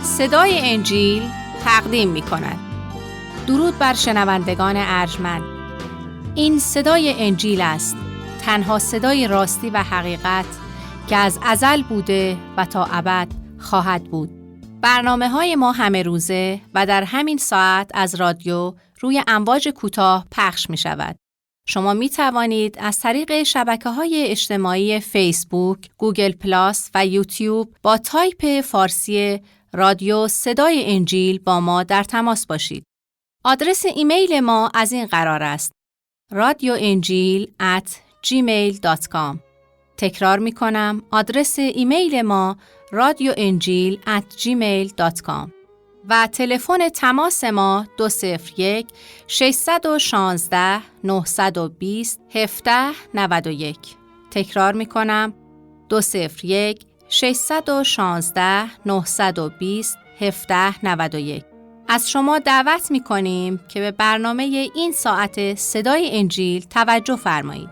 صدای انجیل تقدیم می کند. درود بر شنوندگان ارجمند. این صدای انجیل است، تنها صدای راستی و حقیقت که از ازل بوده و تا ابد خواهد بود. برنامه‌های ما همه روزه و در همین ساعت از رادیو روی امواج کوتاه پخش می شود. شما می توانید از طریق شبکه‌های اجتماعی فیسبوک، گوگل پلاس و یوتیوب با تایپ فارسی رادیو صدای انجیل با ما در تماس باشید. آدرس ایمیل ما از این قرار است: radioenjil@gmail.com. تکرار می کنم، آدرس ایمیل ما radioenjil@gmail.com و تلفن تماس ما 201 616 920 1791. تکرار می کنم، 201 616 920 1791. از شما دعوت می کنیم که به برنامه این ساعت صدای انجیل توجه فرمایید.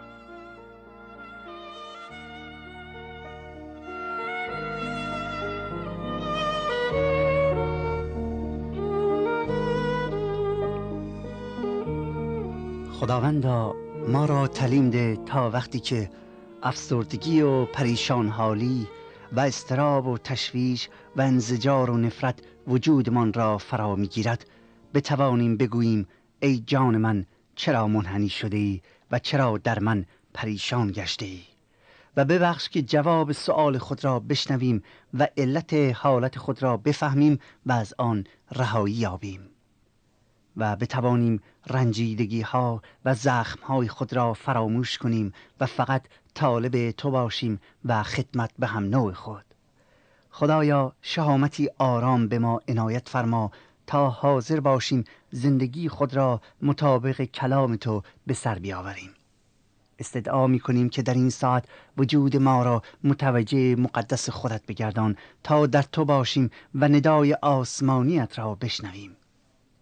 خداوندا ما را تعلیم ده تا وقتی که افسردگی و پریشان حالی و اضطراب و تشویش و انزجار و نفرت وجودمان را فرا می‌گیرد بتوانیم بگوییم ای جان من چرا منحنی شده ای و چرا در من پریشان گشته ای، و ببخش که جواب سؤال خود را بشنویم و علت حالت خود را بفهمیم و از آن رهایی یابیم و بتوانیم رنجیدگی ها و زخم های خود را فراموش کنیم و فقط طالب تو باشیم و خدمت به هم نوع خود. خدایا شهامتی آرام به ما عنایت فرما تا حاضر باشیم زندگی خود را مطابق کلام تو به سر بیاوریم. استدعا می کنیم که در این ساعت وجود ما را متوجه مقدس خودت بگردان تا در تو باشیم و ندای آسمانیت را بشنویم.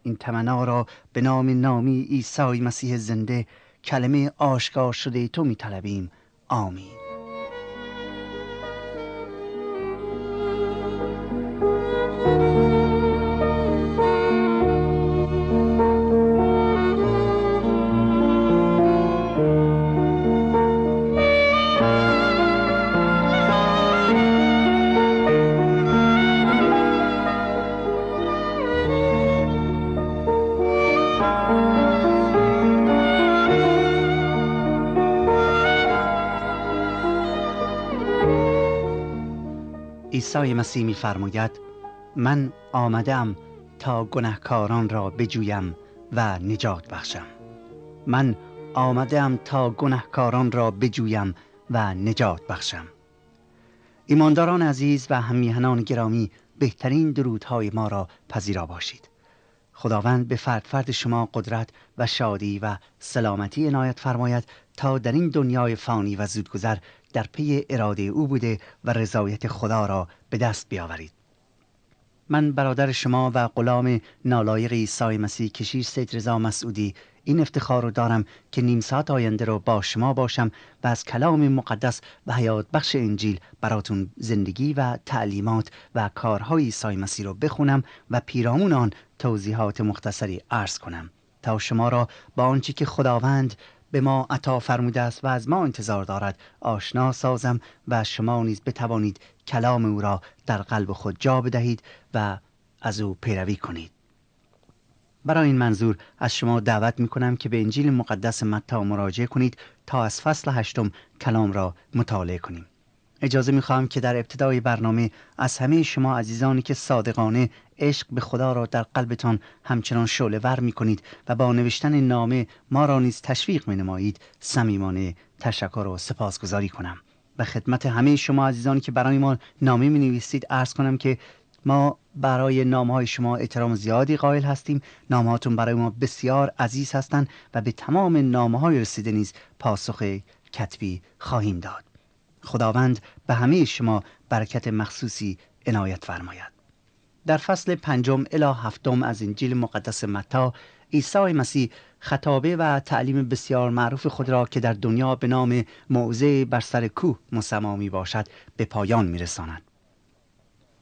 این تمنا را به نام نامی عیسی مسیح زنده، کلمه آشکار شده تو می طلبیم. آمین. عیسی مسیح می فرماید من آمدم تا گناهکاران را بجویم و نجات بخشم. من آمدم تا گناهکاران را بجویم و نجات بخشم. ایمانداران عزیز و هم‌میهنان گرامی، بهترین درودهای ما را پذیرا باشید. خداوند به فرد فرد شما قدرت و شادی و سلامتی عنایت فرماید تا در این دنیای فانی و زودگذر در پی اراده او بوده و رضایت خدا را به دست بیاورید. من برادر شما و غلام نالایق عیسی مسیح کشیش سید رضا مسعودی این افتخار رو دارم که نیم ساعت آینده رو با شما باشم و از کلام مقدس و حیات بخش انجیل براتون زندگی و تعلیمات و کارهای عیسی مسیح رو بخونم و پیرامون آن توضیحات مختصری عرض کنم تا شما را با آنچه که خداوند به ما عطا فرموده است و از ما انتظار دارد آشنا سازم و شما نیز بتوانید کلام او را در قلب خود جا بدهید و از او پیروی کنید. برای این منظور از شما دعوت می کنم که به انجیل مقدس متی مراجعه کنید تا از فصل 8 کلام را مطالعه کنیم. اجازه می خواهم که در ابتدای برنامه از همه شما عزیزانی که صادقانه عشق به خدا را در قلبتان همچنان شعله ور می کنید و با نوشتن نامه ما را نیز تشویق می نمایید صمیمانه تشکر و سپاسگزاری کنم. و خدمت همه شما عزیزانی که برای ما نامه می نویسید عرض کنم که ما برای نامه‌های شما احترام زیادی قائل هستیم. نامه‌هاتون برای ما بسیار عزیز هستند و به تمام نامه‌های رسیده نیز پاسخ کتبی خواهیم داد. خداوند به همه شما برکت مخصوصی عنایت فرماید. در فصل 5 الی 7 از انجیل مقدس متی، عیسی مسیح خطابه و تعلیم بسیار معروف خود را که در دنیا به نام موعظه بر سر کوه مسمی باشد به پایان می‌رساند.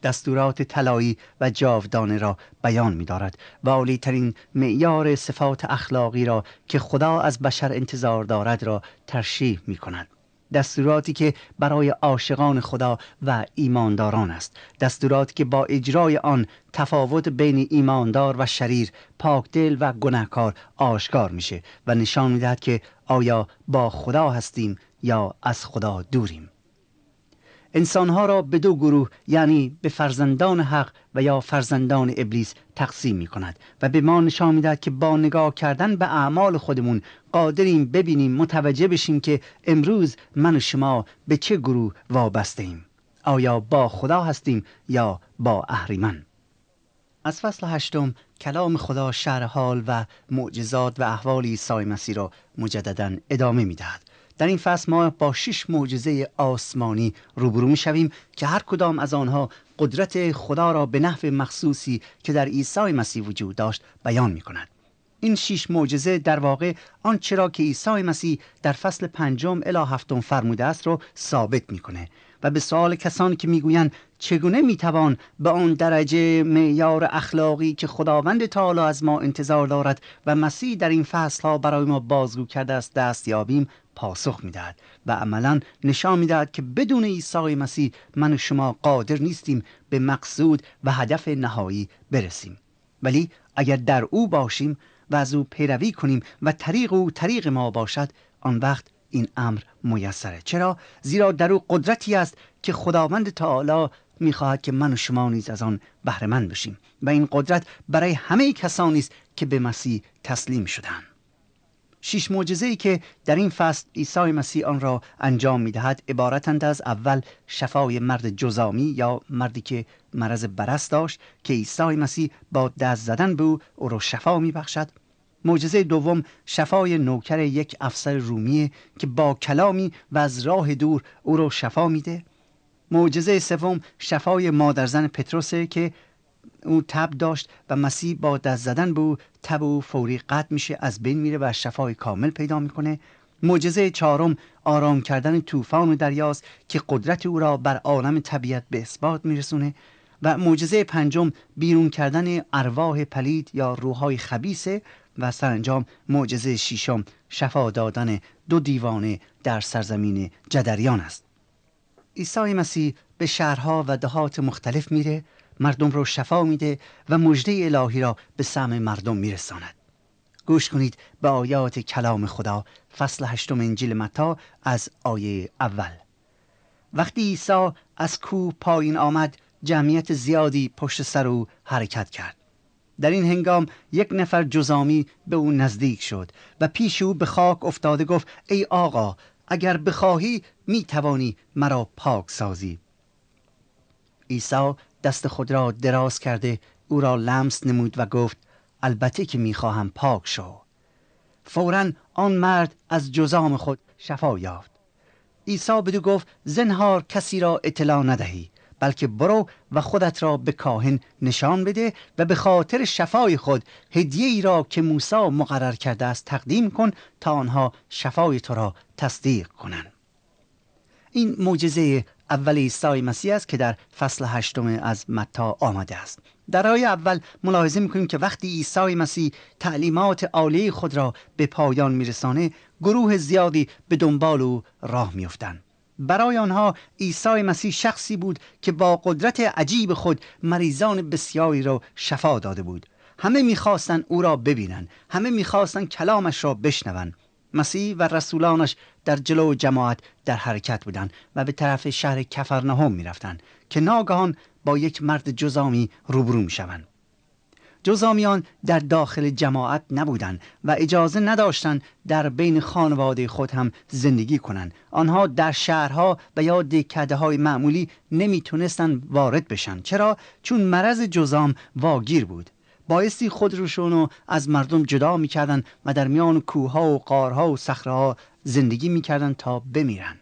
دستورات طلایی و جاودانه را بیان می‌دارد و عالی‌ترین معیار صفات اخلاقی را که خدا از بشر انتظار دارد را ترشیح می‌کند. دستوراتی که برای عاشقان خدا و ایمانداران است، دستوراتی که با اجرای آن تفاوت بین ایماندار و شریر، پاکدل و گناهکار آشکار میشه و نشان میدهد که آیا با خدا هستیم یا از خدا دوریم. انسانها را به دو گروه، یعنی به فرزندان حق و یا فرزندان ابلیس تقسیم می کند و به ما نشان می دهد که با نگاه کردن به اعمال خودمون قادریم ببینیم، متوجه بشیم که امروز من و شما به چه گروه وابسته ایم. آیا با خدا هستیم یا با اهریمن؟ از فصل 8 کلام خدا شرح حال و معجزات و احوال عیسی مسیح را مجددا ادامه می دهد. در این فصل ما با 6 معجزه آسمانی روبرو می‌شویم که هر کدام از آنها قدرت خدا را به نحو مخصوصی که در عیسی مسیح وجود داشت بیان می‌کند. این 6 معجزه در واقع آنچه را که عیسی مسیح در فصل 5 الی 7 فرموده است را ثابت می‌کند و به سوال کسانی که می‌گویند چگونه می‌توان به آن درجه معیار اخلاقی که خداوند تعالی از ما انتظار دارد و مسیح در این فصل‌ها برای ما بازگو کرده است دست یابیم، پاسخ می‌دهد و عملاً نشان می‌دهد که بدون عیسی مسیح من و شما قادر نیستیم به مقصود و هدف نهایی برسیم. ولی اگر در او باشیم و از او پیروی کنیم و طریق او طریق ما باشد، آن وقت این امر میسره. چرا؟ زیرا در او قدرتی است که خداوند تعالی می‌خواهد که من و شما نیز از آن بهره مند بشیم و این قدرت برای همه کسانی است که به مسیح تسلیم شدند. 6 معجزه‌ای که در این فصل عیسی مسیح آن را انجام می‌دهد عبارتند از: اول، شفای مرد جذامی یا مردی که مرض برص داشت که عیسی مسیح با دست زدن به او را شفا می‌بخشد. معجزه دوم، شفای نوکر یک افسر رومی که با کلامی و از راه دور او را شفا میده. معجزه سوم، شفای مادرزن پتروس که او تب داشت و مسیح با دست زدن به او تب او فوری قطع میشه، از بین میره و شفای کامل پیدا میکنه. معجزه چهارم، آرام کردن طوفان و دریاست که قدرت او را بر عالم طبیعت به اثبات میرسونه. و معجزه پنجم، بیرون کردن ارواح پلید یا روح‌های خبیثه. و سرانجام معجزه ششم، شفا دادن 2 دیوانه در سرزمین جدریان است. عیسی مسیح به شهرها و دهات مختلف میره، مردم رو شفا میده و مژده الهی را به سمع مردم میرساند. گوش کنید به آیات کلام خدا، فصل 8 انجیل متی از آیه اول. وقتی عیسی از کوه پایین آمد، جمعیت زیادی پشت سر او حرکت کرد. در این هنگام یک نفر جذامی به او نزدیک شد و پیش او به خاک افتاده گفت: ای آقا، اگر بخواهی می توانی مرا پاک سازی. عیسی دست خود را دراز کرده او را لمس نمود و گفت: البته که می خواهم، پاک شو. فوراً آن مرد از جذام خود شفا یافت. عیسی بدو گفت: زنهار کسی را اطلاع ندهی، بلکه برو و خودت را به کاهن نشان بده و به خاطر شفای خود هدیه‌ای را که موسی مقرر کرده است تقدیم کن تا آنها شفای تو را تصدیق کنند. این معجزه اول عیسی مسیح است که در فصل 8 از متی آمده است. در آیه اول ملاحظه می‌کنیم که وقتی عیسی مسیح تعلیمات عالی خود را به پایان می‌رسانه، گروه زیادی به دنبال او راه می‌افتند. برای آنها عیسی مسیح شخصی بود که با قدرت عجیب خود مریضان بسیاری را شفا داده بود. همه می‌خواستند او را ببینند، همه می‌خواستند کلامش را بشنوند. مسیح و رسولانش در جلو جماعت در حرکت بودند و به طرف شهر کفرناهم می‌رفتند که ناگهان با یک مرد جذامی روبرو می‌شوند. جذامیان در داخل جماعت نبودند و اجازه نداشتند در بین خانواده خود هم زندگی کنند. آنها در شهرها و یا دهکده‌های معمولی نمیتونستند وارد بشن. چرا؟ چون مرض جذام واگیر بود. بایستی خودشونو از مردم جدا میکردن و در میان کوهها و غارها و صخره‌ها زندگی میکردن تا بمیرن.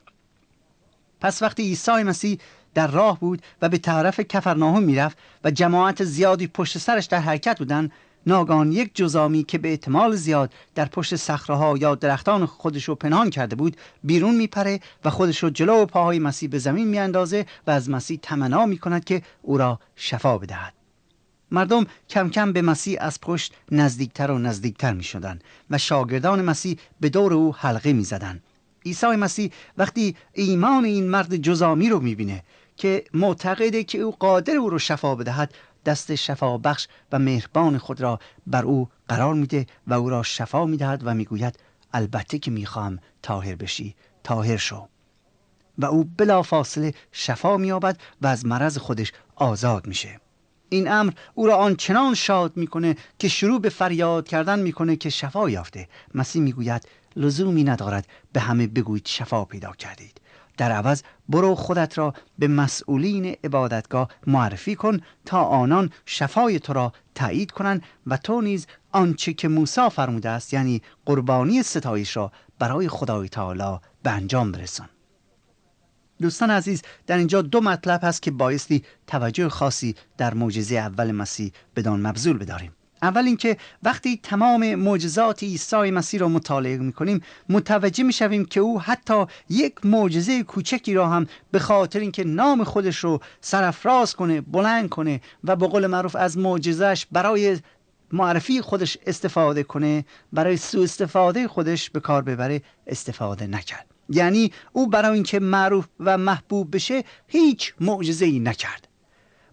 پس وقتی عیسی مسیح در راه بود و به طرف کفرناهم میرفت و جماعت زیادی پشت سرش در حرکت بودن، ناگهان یک جذامی که به احتمال زیاد در پشت صخره‌ها یا درختان خودشو پنهان کرده بود بیرون میپره و خودشو جلو پاهای مسیح به زمین میاندازه و از مسیح تمنا میکند که او را شفا بدهد. مردم کم کم به مسیح از پشت نزدیکتر و نزدیکتر می شدن و شاگردان مسیح به دور او حلقه می زدن. عیسی مسیح وقتی ایمان این مرد جذامی رو می بینه که معتقده که او قادر او رو شفا بدهد، دست شفا بخش و مهربان خود را بر او قرار میده و او را شفا میدهد و میگوید البته که میخوام طاهر بشی، طاهر شو. و او بلافاصله شفا مییابد و از مرض خودش آزاد میشه. این امر او را آنچنان شاد میکنه که شروع به فریاد کردن میکنه که شفا یافته. مسیح میگوید لزومی ندارد به همه بگویید شفا پیدا کردید. در عوض برو خودت را به مسئولین عبادتگاه معرفی کن تا آنان شفای تو را تایید کنند و تو نیز آنچه که موسی فرموده است، یعنی قربانی ستایش را برای خدای تعالی به انجام برسان. دوستان عزیز، در اینجا دو مطلب هست که بایستی توجه خاصی در معجزه اول مسیح بدان مبذول بداریم. اول اینکه وقتی تمام معجزات عیسی مسیح را مطالعه می‌کنیم متوجه می‌شویم که او حتی یک معجزه کوچکی را هم به خاطر اینکه نام خودش رو سرافراز کنه، بلند کنه و به قول معروف از معجزه‌اش برای معرفی خودش استفاده کنه، برای سوء استفاده خودش به کار ببره، استفاده نکرد. یعنی او برای اینکه معروف و محبوب بشه هیچ معجزه‌ای نکرد.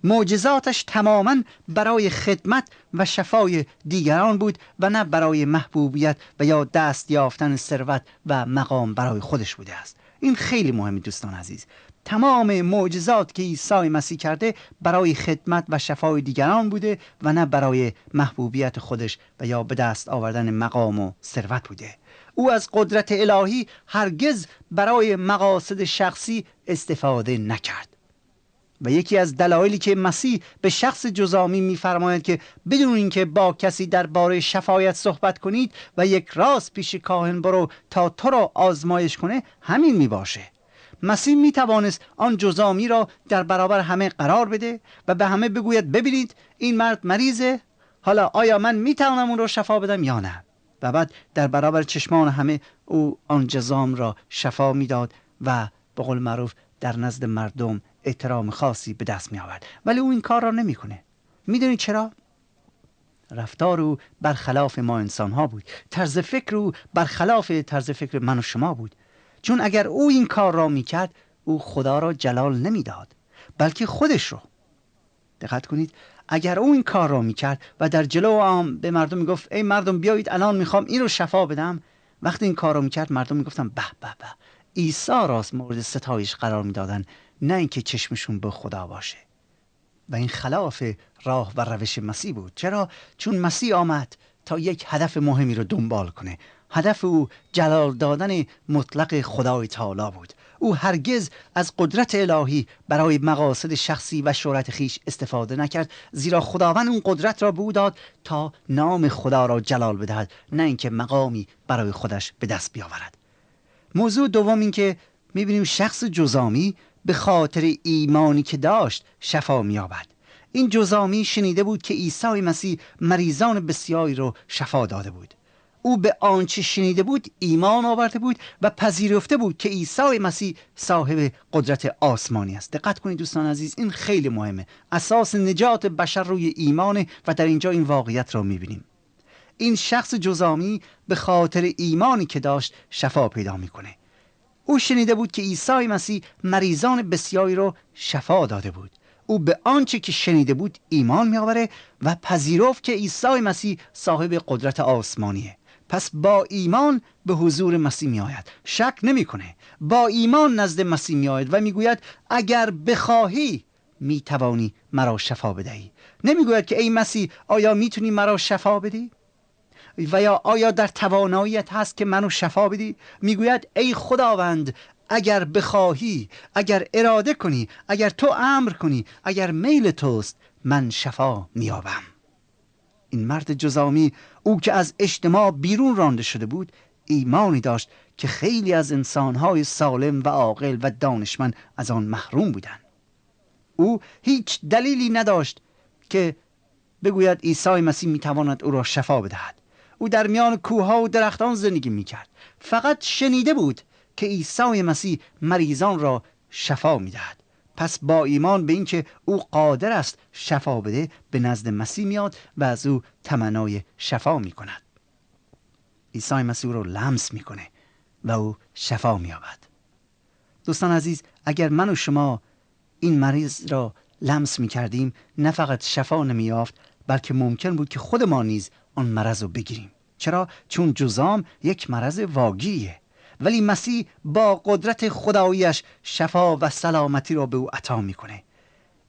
معجزاتش تماماً برای خدمت و شفای دیگران بود و نه برای محبوبیت و یا دست یافتن ثروت و مقام برای خودش بوده است. این خیلی مهمه دوستان عزیز. تمام معجزات که عیسی مسیح کرده برای خدمت و شفای دیگران بوده و نه برای محبوبیت خودش و یا به دست آوردن مقام و ثروت بوده. او از قدرت الهی هرگز برای مقاصد شخصی استفاده نکرد. و یکی از دلایلی که مسیح به شخص جذامی می‌فرماید که بدون اینکه با کسی درباره شفایت صحبت کنید و یک راست پیش کاهن برو تا تو را آزمایش کنه، همین میباشه. مسیح میتوانست آن جذامی را در برابر همه قرار بده و به همه بگوید ببینید این مرد مریضه، حالا آیا من میتوانم اون رو شفا بدم یا نه؟ و بعد در برابر چشمان همه او آن جذام را شفا میداد و به قول معروف در نزد مردم احترام خاصی به دست می آورد. ولی او این کار را نمی کنه. میدونید چرا؟ رفتار او برخلاف ما انسان ها بود. طرز فکر او برخلاف طرز فکر من و شما بود. چون اگر او این کار را می کرد او خدا را جلال نمی داد بلکه خودش رو. دقت کنید، اگر او این کار را می کرد و در جلو عام به مردم می گفت ای مردم بیایید الان می خوام این رو شفا بدم، وقتی این کار را می کرد مردم می گفتن به به به، عیسی راست مورد ستایش قرار می دادن، نه اینکه چشمشون به خدا باشه. و این خلاف راه و روش مسیح بود. چرا؟ چون مسیح آمد تا یک هدف مهمی رو دنبال کنه. هدف او جلال دادن مطلق خدای تعالی بود. او هرگز از قدرت الهی برای مقاصد شخصی و شهرت خیش استفاده نکرد، زیرا خداوند اون قدرت را به او داد تا نام خدا را جلال بدهد، نه اینکه مقامی برای خودش به دست بیاورد. موضوع دوم این که می‌بینیم شخص جذامی به خاطر ایمانی که داشت شفا می‌یابد. این جذامی شنیده بود که عیسی مسیح مریضان بسیاری رو شفا داده بود. او به آنچه شنیده بود ایمان آورده بود و پذیرفته بود که عیسی مسیح صاحب قدرت آسمانی است. دقت کنید دوستان عزیز، این خیلی مهمه. اساس نجات بشر روی ایمانه و در اینجا این واقعیت را می‌بینیم. این شخص جذامی به خاطر ایمانی که داشت شفا پیدا می‌کنه. او شنیده بود که عیسی مسیح مریضان بسیاری رو شفا داده بود. او به آنچه که شنیده بود ایمان می‌آوره و پذیرفت که عیسی مسیح صاحب قدرت آسمانیه. پس با ایمان به حضور مسیح می‌آید. شک نمی‌کنه. با ایمان نزد مسیح می‌آید و می‌گوید اگر بخواهی می‌توانی مرا شفا بدهی. نمی‌گوید که ای مسیح آیا می‌تونی مرا شفا بدی؟ و یا آیا در تواناییت هست که منو شفا بدی؟ میگوید ای خداوند اگر بخواهی، اگر اراده کنی، اگر تو امر کنی، اگر میل توست، من شفا میابم. این مرد جذامی، او که از اجتماع بیرون رانده شده بود، ایمانی داشت که خیلی از انسانهای سالم و عاقل و دانشمند از آن محروم بودند. او هیچ دلیلی نداشت که بگوید عیسی مسیح میتواند او را شفا بدهد. او در میان کوهها و درختان زندگی میکرد. فقط شنیده بود که عیسی مسیح مریضان را شفا میدهد. پس با ایمان به اینکه او قادر است شفا بده، به نزد مسیح میاد و از او تمنای شفا میکند. عیسی مسیح او را لمس میکنه و او شفا مییابد. دوستان عزیز، اگر من و شما این مریض را لمس میکردیم، نه فقط شفا نمییافت، بلکه ممکن بود که خود ما نیز آن مرض رو بگیریم. چرا؟ چون جذام یک مرض واگیریه، ولی مسیح با قدرت خداییش شفا و سلامتی را به او عطا میکنه.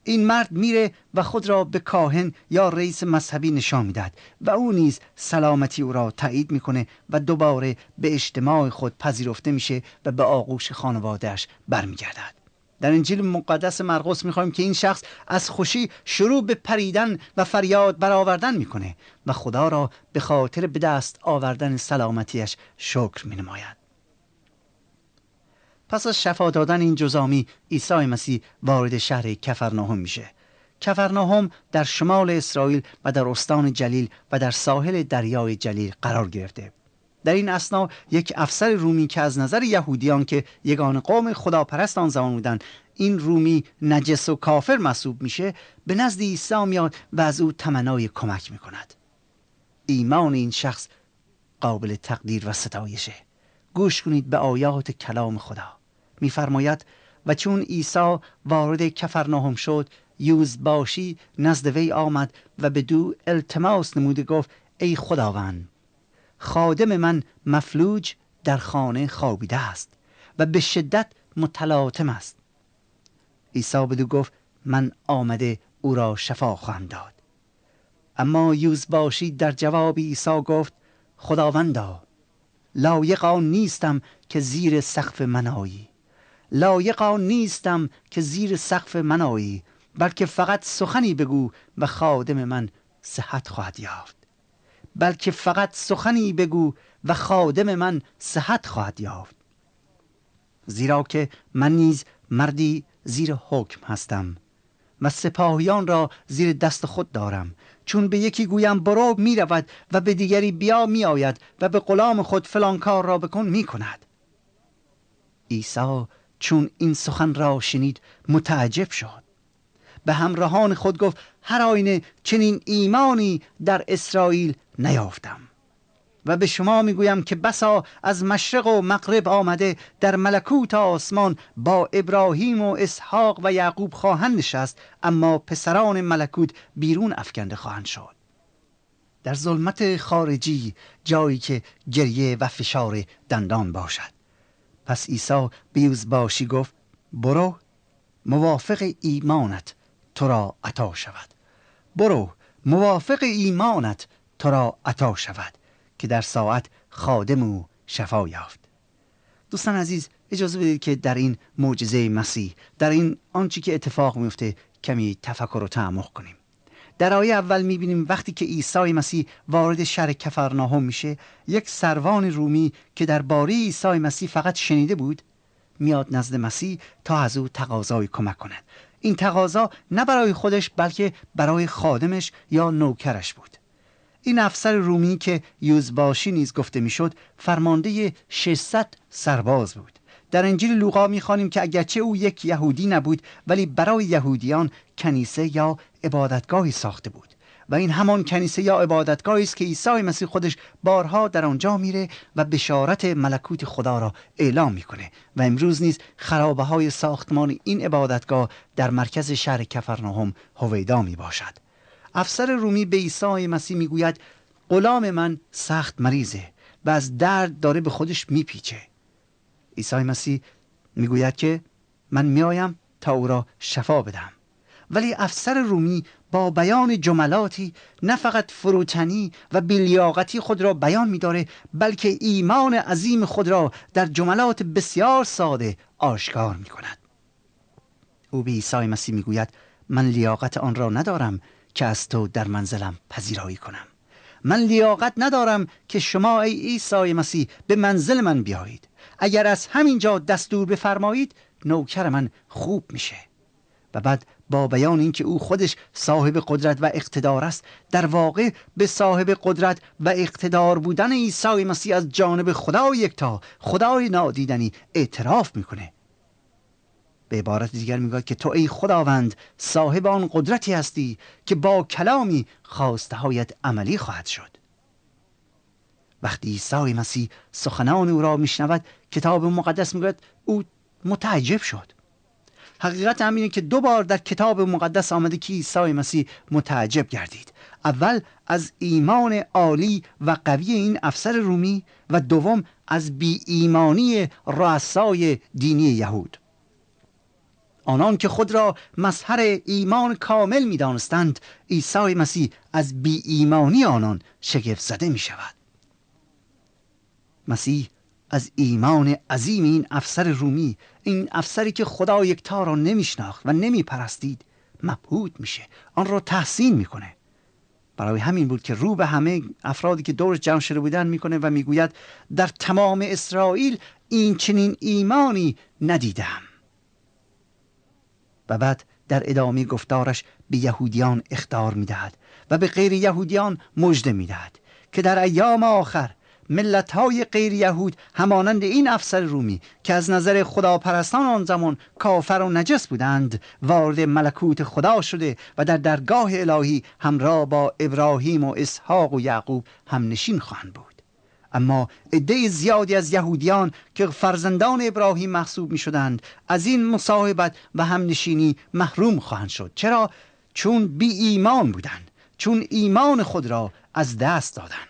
این مرد میره و خود را به کاهن یا رئیس مذهبی نشان میدهد و او نیز سلامتی او را تایید میکنه و دوباره به اجتماع خود پذیرفته میشه و به آغوش خانوادهش برمیگردد. در انجیل مقدس مرقس میخوایم که این شخص از خوشی شروع به پریدن و فریاد برآوردن میکنه و خدا را به خاطر به دست آوردن سلامتیش شکر مینماید. پس از شفا دادن این جذامی، عیسی مسیح وارد شهر کفرناهم میشه. کفرناهم در شمال اسرائیل و در استان جلیل و در ساحل دریای جلیل قرار گرفته. در این اثنا یک افسر رومی که از نظر یهودیان که یگان قوم خداپرست آن زمان بودند، این رومی نجس و کافر محسوب میشه، به نزد عیسی میاد و از او تمنای کمک میکند. ایمان این شخص قابل تقدیر و ستایشه. گوش کنید به آیات کلام خدا. میفرماید: و چون عیسی وارد کفرناهم شد، یوزباشی نزد وی آمد و بدو التماس نموده گفت: ای خداوند، خادم من مفلوج در خانه خوابیده است و به شدت متلاطم است. عیسی بدو گفت: من آمده او را شفا خواهم داد. اما یوزباشی در جواب عیسی گفت: خداوندا، لایق آن نیستم که زیر سقف من آیی. لایق آن نیستم که زیر سقف من آیی، بلکه فقط سخنی بگو و خادم من صحت خواهد یافت. بلکه فقط سخنی بگو و خادم من صحت خواهد یافت. زیرا که من نیز مردی زیر حکم هستم و سپاهیان را زیر دست خود دارم. چون به یکی گویم برو، می رود و به دیگری بیا، می آید و به غلام خود فلان کار را بکن، می کند. عیسی چون این سخن را شنید متعجب شد. به همراهان خود گفت: هر آینه چنین ایمانی در اسرائیل نیافتم. و به شما میگویم که بسا از مشرق و مغرب آمده در ملکوت آسمان با ابراهیم و اسحاق و یعقوب خواهند نشست، اما پسران ملکوت بیرون افکنده خواهند شد. در ظلمت خارجی، جایی که گریه و فشار دندان باشد. پس عیسی به یوزباشی گفت: برو، موافق ایمانت تو را عطا شود. برو، موافق ایمانت تو را عطا شود. که در ساعت خادم او شفا یافت. دوستان عزیز، اجازه بدید که در این معجزه مسیح، در این آنچه که اتفاق میفته، کمی تفکر و تعمق کنیم. در آیه اول میبینیم وقتی که عیسی مسیح وارد شهر کفرناهم میشه، یک سروان رومی که درباره عیسی مسیح فقط شنیده بود، میاد نزد مسیح تا از او تقاضای کمک کند. این تقاضا نه برای خودش، بلکه برای خادمش یا نوکرش بود. این افسر رومی که یوزباشی نیز گفته میشد، فرمانده 600 سرباز بود. در انجیل لوقا میخوانیم که اگرچه او یک یهودی نبود، ولی برای یهودیان کنیسه یا عبادتگاهی ساخته بود و این همان کنیسه یا عبادتگاهی است که عیسی مسیح خودش بارها در آنجا میره و بشارت ملکوت خدا را اعلام میکنه و امروز نیز خرابه های ساختمان این عبادتگاه در مرکز شهر کفرناهم هویدا می باشد. افسر رومی به عیسی مسیح میگوید: غلام من سخت مریضه و از درد داره به خودش میپیچه. عیسی مسیح میگوید که من میایم تا او را شفا بدم. ولی افسر رومی با بیان جملاتی نه فقط فروتنی و بی‌لیاقتی خود را بیان می‌داره، بلکه ایمان عظیم خود را در جملات بسیار ساده آشکار می‌کند. او به عیسی مسیح میگوید: من لیاقت آن را ندارم که از تو در منزلم پذیرایی کنم. من لیاقت ندارم که شما ای عیسی مسیح به منزل من بیایید. اگر از همینجا دستور بفرمایید، نوکر من خوب میشه. و بعد با بیان اینکه او خودش صاحب قدرت و اقتدار است، در واقع به صاحب قدرت و اقتدار بودن عیسی مسیح از جانب خدای یکتا، خدای نادیدنی اعتراف میکنه. به عبارت دیگر میگه که تو ای خداوند صاحب آن قدرتی هستی که با کلامی خواسته هایت عملی خواهد شد. وقتی عیسی مسیح سخنان او را میشنود، کتاب مقدس میگه او متعجب شد. حقیقت همینه که 2 بار در کتاب مقدس آمده که عیسی مسیح متعجب گردید. اول از ایمان عالی و قوی این افسر رومی و دوم از بی ایمانی رؤسای دینی یهود. آنان که خود را مظهر ایمان کامل می دانستند، عیسی مسیح از بی ایمانی آنان شگفت زده می شود. مسیح از ایمان عظیم این افسر رومی، این افسری که خدا یکتا را نمی شناخت و نمی پرستید، مبهوت میشه، آن را تحسین میکنه. برای همین بود که رو به همه افرادی که دورش جمع شده بودن میکنه و میگوید در تمام اسرائیل این چنین ایمانی ندیدم. و بعد در ادامه گفتارش به یهودیان اخطار میدهد و به غیر یهودیان مژده میدهد که در ایام آخر ملت‌های غیر یهود همانند این افسر رومی که از نظر خداپرستان آن زمان کافر و نجس بودند، وارد ملکوت خدا شده و در درگاه الهی همراه با ابراهیم و اسحاق و یعقوب هم نشین خواهند بود. اما عده زیادی از یهودیان که فرزندان ابراهیم محسوب می شدند از این مصاحبت و همنشینی محروم خواهند شد. چرا؟ چون بی ایمان بودند، چون ایمان خود را از دست دادند.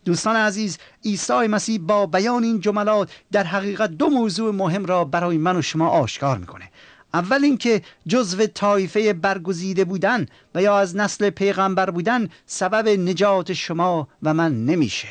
دوستان عزیز، عیسی مسیح با بیان این جملات در حقیقت 2 موضوع مهم را برای من و شما آشکار میکنه. اول اینکه جزو طایفه برگزیده بودن و یا از نسل پیغمبر بودن سبب نجات شما و من نمیشه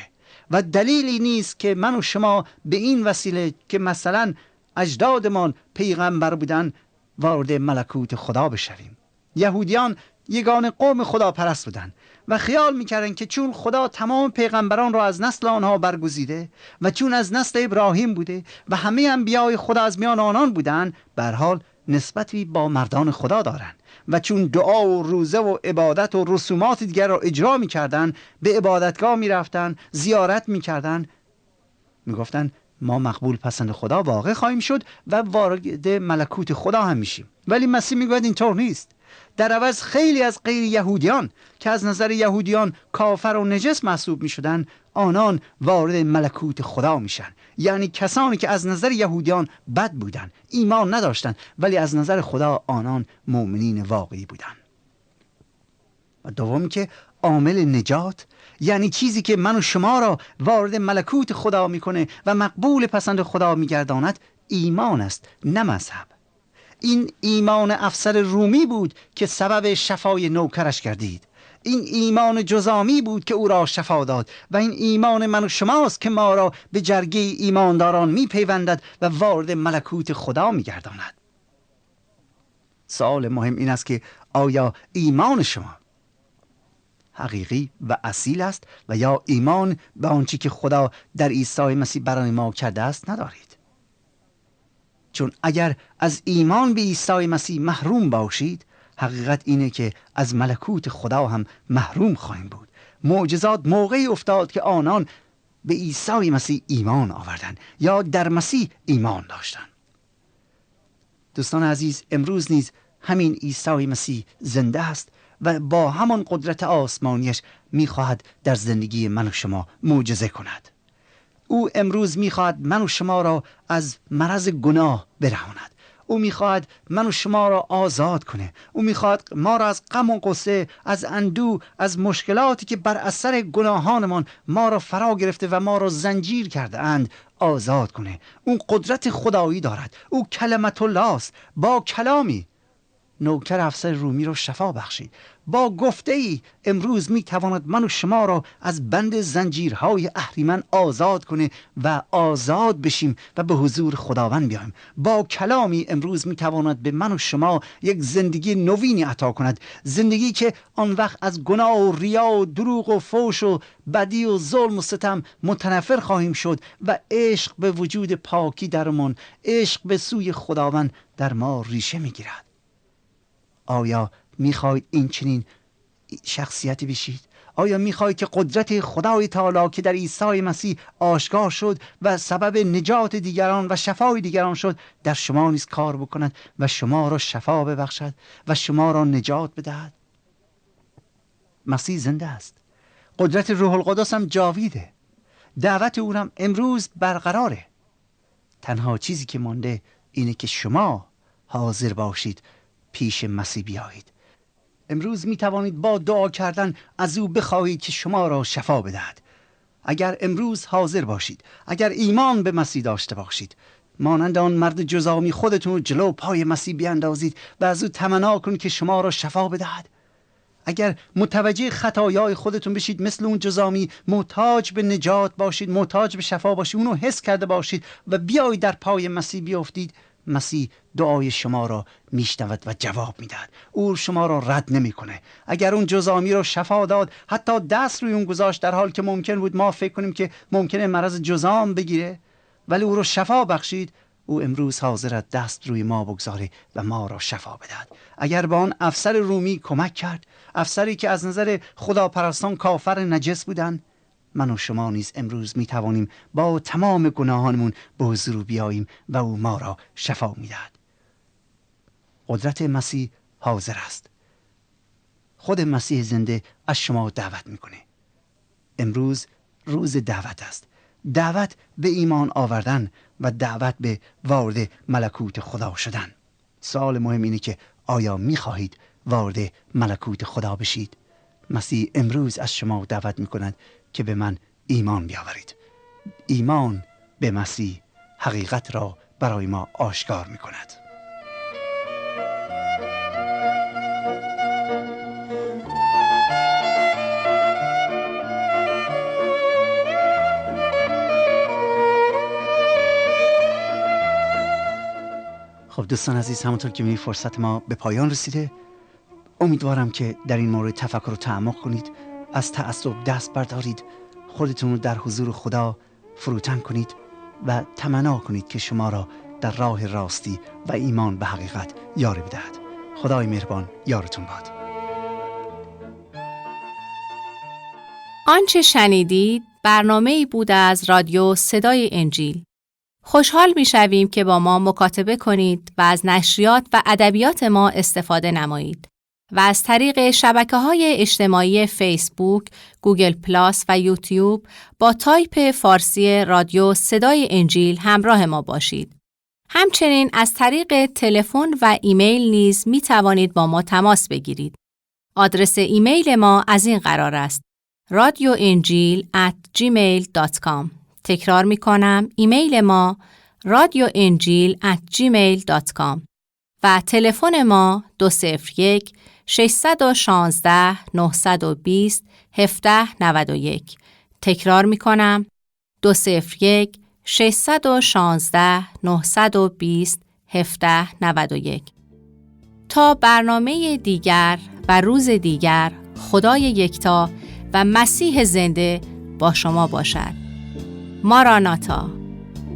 و دلیلی نیست که من و شما به این وسیله که مثلا اجدادمان پیغمبر بودن وارد ملکوت خدا بشویم. یهودیان یگانه قوم خداپرست بودند و خیال میکردن که چون خدا تمام پیغمبران را از نسل آنها برگزیده و چون از نسل ابراهیم بوده و همه انبیای خدا از میان آنان بودند، به هر حال نسبتی با مردان خدا دارند و چون دعا و روزه و عبادت و رسومات دیگر را اجرا میکردن، به عبادتگاه میرفتن، زیارت میکردن، میگفتن ما مقبول پسند خدا واقع خواهیم شد و وارد ملکوت خدا هم میشیم. ولی مسیح میگوید اینطور نیست. در عوض خیلی از غیر یهودیان که از نظر یهودیان کافر و نجس محسوب می شدن، آنان وارد ملکوت خدا میشن. یعنی کسانی که از نظر یهودیان بد بودن، ایمان نداشتن، ولی از نظر خدا آنان مؤمنین واقعی بودن. و دوم که عامل نجات، یعنی چیزی که من و شما را وارد ملکوت خدا میکنه و مقبول پسند خدا میگرداند، ایمان است، نه مذهب. این ایمان افسر رومی بود که سبب شفای نوکرش گردید. این ایمان جزامی بود که او را شفا داد و این ایمان من و شماست که ما را به جرگه ایمانداران میپیوندد و وارد ملکوت خدا میگرداند. سوال مهم این است که آیا ایمان شما حقیقی و اصیل است و یا ایمان به آنچه که خدا در عیسی مسیح برای ما کرده است ندارید؟ چون اگر از ایمان به عیسی مسیح محروم باشید، حقیقت اینه که از ملکوت خدا هم محروم خواهیم بود. معجزات موقعی افتاد که آنان به عیسی مسیح ایمان آوردند یا در مسیح ایمان داشتند. دوستان عزیز، امروز نیز همین عیسی مسیح زنده است و با همان قدرت آسمانیش میخواهد در زندگی من و شما معجزه کند. او امروز میخواهد من و شما را از مرض گناه برهاند. او میخواهد من و شما را آزاد کنه. او میخواهد ما را از غم و غصه، از اندوه، از مشکلاتی که بر اثر گناهانمان ما را فرا گرفته و ما را زنجیر کرده اند آزاد کنه. او قدرت خدایی دارد. او کلمت الله است. با کلامی نوکر افسر رومی را شفا بخشید. با گفته ای امروز می تواند من و شما را از بند زنجیرهای اهریمن آزاد کنه و آزاد بشیم و به حضور خداوند بیاییم. با کلامی امروز می تواند به من و شما یک زندگی نوینی عطا کند، زندگی که آن وقت از گناه و ریا و دروغ و فحش و بدی و ظلم و ستم متنفر خواهیم شد و عشق به وجود پاکی درمان، عشق به سوی خداوند در ما ریشه می گیرد. آیا میخواید این چنین شخصیتی بشید؟ آیا میخواهید که قدرت خدای تعالی که در عیسی مسیح آشکار شد و سبب نجات دیگران و شفای دیگران شد در شما نیز کار بکند و شما را شفا ببخشد و شما را نجات بدهد؟ مسیح زنده است. قدرت روح القدس هم جاویده. دعوت او هم امروز برقراره. تنها چیزی که مانده اینه که شما حاضر باشید پیش مسیح بیایید. امروز می توانید با دعا کردن از او بخواهید که شما را شفا بدهد. اگر امروز حاضر باشید، اگر ایمان به مسیح داشته باشید، مانند آن مرد جذامی خودتون رو جلو پای مسیح بیاندازید و از او تمنا کنید که شما را شفا بدهد. اگر متوجه خطایای خودتون بشید، مثل اون جذامی محتاج به نجات باشید، محتاج به شفا باشید، اونو حس کرده باشید و بیایید در پای مسیح بیافتید، مسیح دعای شما را میشنود و جواب میدهد. او شما را رد نمیکنه. اگر اون جذامی را شفا داد، حتی دست روی اون گذاشت در حال که ممکن بود ما فکر کنیم که ممکنه مرض جذام بگیره، ولی او را شفا بخشید، او امروز حاضر است دست روی ما بگذاره و ما را شفا بدهد. اگر به آن افسر رومی کمک کرد، افسری که از نظر خداپرستان کافر نجس بودند، من و شما نیز امروز می توانیم با تمام گناهانمون به حضور بیاییم و او ما را شفا می دهد. قدرت مسیح حاضر است. خود مسیح زنده از شما دعوت میکنه. امروز روز دعوت است. دعوت به ایمان آوردن و دعوت به وارد ملکوت خدا شدن. سوال مهم اینه که آیا میخواهید وارد ملکوت خدا بشید؟ مسیح امروز از شما دعوت میکند که به من ایمان بیاورید. ایمان به مسیح حقیقت را برای ما آشکار میکند. خب دوستان عزیز، همونطور که می‌بینید فرصت ما به پایان رسیده. امیدوارم که در این مورد تفکر و تعمق کنید، از تعصب دست بردارید، خودتون رو در حضور خدا فروتن کنید و تمنا کنید که شما را در راه راستی و ایمان به حقیقت یاری بدهد. خدای مهربان یارتون باد. آنچه شنیدید برنامه‌ای بود از رادیو صدای انجیل. خوشحال می‌شویم که با ما مکاتبه کنید و از نشریات و ادبیات ما استفاده نمایید و از طریق شبکه‌های اجتماعی فیسبوک، گوگل پلاس و یوتیوب با تایپ فارسی رادیو صدای انجیل همراه ما باشید. همچنین از طریق تلفن و ایمیل نیز می توانید با ما تماس بگیرید. آدرس ایمیل ما از این قرار است: radioenjil@gmail.com. تکرار می کنم، ایمیل ما radioenjil@gmail.com و تلفن ما 201-616-920-1791. تکرار می کنم، 201-616-920-1791. تا برنامه دیگر و روز دیگر، خدای یکتا و مسیح زنده با شما باشد. ماراناتا،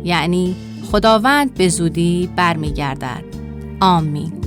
یعنی خداوند به زودی برمیگردد. آمین.